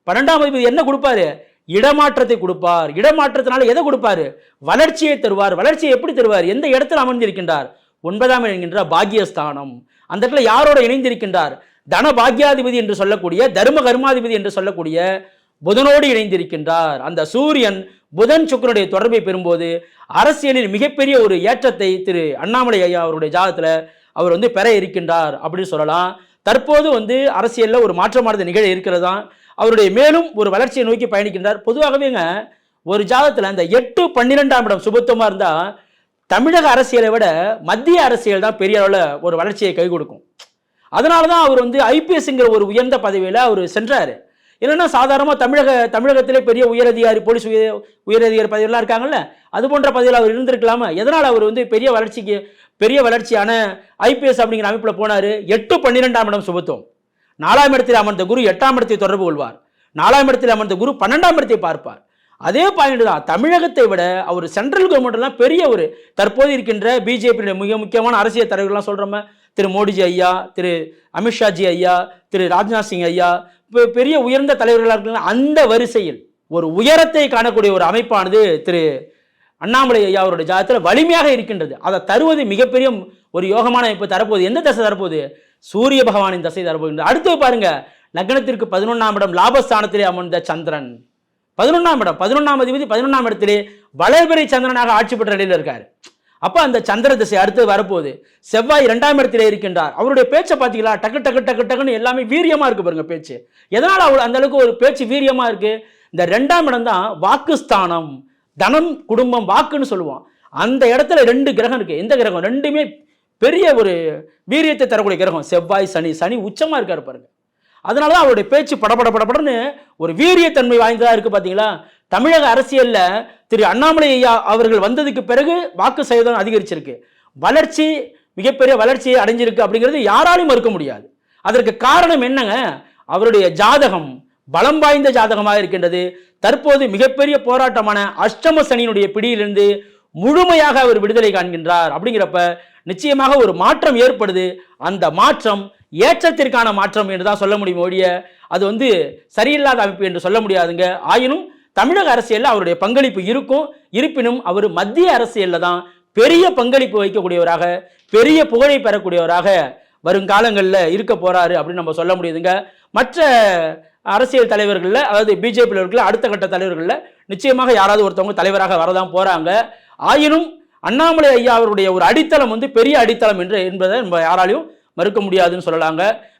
12ஆம் அதிபதி என்ன கொடுப்பாரு? இடமாற்றத்தை கொடுப்பார். இடமாற்றத்தினால எதை கொடுப்பாரு? வளர்ச்சியை தருவார். வளர்ச்சியை எப்படி தருவார்? எந்த இடத்துல அமர்ந்திருக்கின்றார்? 9ஆம் என்கின்ற பாக்கியஸ்தானம். அந்த இடத்துல யாரோட இணைந்திருக்கின்றார்? தன பாக்கியாதிபதி என்று சொல்லக்கூடிய, தர்ம கர்மாதிபதி என்று சொல்லக்கூடிய புதனோடு இணைந்திருக்கின்றார். அந்த சூரியன் புதன் சுக்கிரனுடைய தொடர்பை பெறும்போது அரசியலில் மிகப்பெரிய ஒரு ஏற்றத்தை திரு அண்ணாமலை ஐயா அவருடைய ஜாதகத்துல அவர் பெற இருக்கின்றார் அப்படின்னு சொல்லலாம். தற்போது அரசியல்ல ஒரு மாற்றமானது நிகழ இருக்கிறதா, அவருடைய மேலும் ஒரு வளர்ச்சியை நோக்கி பயணிக்கின்றார். பொதுவாகவேங்க ஒரு ஜாதகத்துல அந்த 8, 12ஆம் இடம் சுபத்துவமா இருந்தா தமிழக அரசியலை விட மத்திய அரசியல் தான் பெரிய அளவுல ஒரு வளர்ச்சியை கை கொடுக்கும். அதனாலதான் அவர் ஐபிஎஸ்ங்கிற ஒரு உயர்ந்த பதவியில அவர் சென்றாரு. இல்லைன்னா சாதாரணமாக தமிழகத்திலே பெரிய உயரதிகாரி, போலீஸ் உயரதிகாரி பதவியெல்லாம் இருக்காங்கல்ல, அது போன்ற பதவியில் அவர் இருந்திருக்கலாமா? எதனால் அவர் பெரிய வளர்ச்சியான ஐபிஎஸ் அப்படிங்கிற அமைப்பில் போனார்? 8, 12ஆம் இடம் சுபத்துவம். 4ஆம் இடத்தில் அமர்ந்த குரு 8ஆம் இடத்தை தொடர்பு கொள்வார். 4ஆம் இடத்தில் அமர்ந்த குரு 12ஆம் இடத்தை பார்ப்பார். அதே பாயிண்ட் தான். தமிழகத்தை விட அவர் சென்ட்ரல் கவர்மெண்ட்லாம் பெரிய ஒரு தற்போது இருக்கின்ற பிஜேபி மிக முக்கியமான அரசியல் தலைவர்கள்லாம் சொல்கிறோமே, திரு மோடிஜி ஐயா, திரு அமித்ஷாஜி ஐயா, திரு ராஜ்நாத் சிங் ஐயா, பெரிய உயர்ந்த தலைவர்களாக இருக்கலாம். அந்த வரிசையில் ஒரு உயரத்தை காணக்கூடிய ஒரு அமைப்பானது திரு அண்ணாமலை ஐயா அவருடைய ஜாதகத்தில் வலிமையாக இருக்கின்றது. அதை தருவது மிகப்பெரிய ஒரு யோகமான அமைப்பு தரப்போகுது. எந்த தசை தரப்போகுது? சூரிய பகவானின் தசை தரப்போகின்றது. அடுத்து பாருங்க, லக்னத்திற்கு 11ஆம் இடம் லாபஸ்தானத்திலே அமர்ந்த சந்திரன். 11ஆம் இடம், 11ஆம் அதிபதி 11ஆம் இடத்திலே வளர்பிறை சந்திரனாக ஆட்சி பெற்ற நிலையில் இருக்காரு. அப்ப அந்த சந்திர திசை அடுத்து வரப்போகுது. செவ்வாய் 2ஆம் இடத்திலே இருக்கின்றார். அவருடைய பேச்சை பார்த்தீங்களா? டக்கு டக்கு டக்கு டக்குன்னு எல்லாமே வீரியமா இருக்கு பாருங்க பேச்சு. எதனால அந்த அளவுக்கு ஒரு பேச்சு வீரியமா இருக்கு? இந்த 2ஆம் இடம் தான் வாக்குஸ்தானம். தனம், குடும்பம், வாக்குன்னு சொல்லுவோம். அந்த இடத்துல 2 கிரகம் இருக்கு. எந்த கிரகம்? ரெண்டுமே பெரிய ஒரு வீரியத்தை தரக்கூடிய கிரகம். செவ்வாய், சனி. சனி உச்சமா இருக்காரு பாருங்க. அதனாலதான் அவருடைய பேச்சு படபடன்னு ஒரு வீரியத்தன்மை வாய்ந்ததா இருக்கு. பாத்தீங்களா? தமிழக அரசியல்ல திரு அண்ணாமலை ஐயா அவர்கள் வந்ததுக்கு பிறகு வாக்கு சதவீதம் அதிகரிச்சிருக்கு. வளர்ச்சி, மிகப்பெரிய வளர்ச்சியை அடைஞ்சிருக்கு அப்படிங்கிறது யாராலையும் மறுக்க முடியாது. அதற்கு காரணம் என்னங்க? அவருடைய ஜாதகம் பலம் வாய்ந்த ஜாதகமாக இருக்கின்றது. தற்போது மிகப்பெரிய போராட்டமான அஷ்டம சனியினுடைய பிடியிலிருந்து முழுமையாக அவர் விடுதலை காண்கின்றார். அப்படிங்கிறப்ப நிச்சயமாக ஒரு மாற்றம் ஏற்படுது. அந்த மாற்றம் ஏற்றத்திற்கான மாற்றம் என்று தான் சொல்ல முடியும் ஒழிய அது சரியில்லாத அமைப்பு என்று சொல்ல முடியாதுங்க. ஆயினும் தமிழக அரசியலில் அவருடைய பங்களிப்பு இருக்கும். இருப்பினும் அவர் மத்திய அரசியலில் தான் பெரிய பங்களிப்பு வைக்கக்கூடியவராக, பெரிய புகழை பெறக்கூடியவராக வருங்காலங்களில் இருக்க போறாரு அப்படின்னு நம்ம சொல்ல முடியுதுங்க. மற்ற அரசியல் தலைவர்களில், அதாவது பிஜேபியில் இருக்கிற அடுத்த கட்ட தலைவர்களில் நிச்சயமாக யாராவது ஒருத்தவங்க தலைவராக வரதான் போறாங்க. ஆயினும் அண்ணாமலை ஐயா அவருடைய ஒரு அடித்தளம் பெரிய அடித்தளம் என்பதை நம்ம யாராலையும் மறுக்க முடியாதுன்னு சொல்லலாங்க.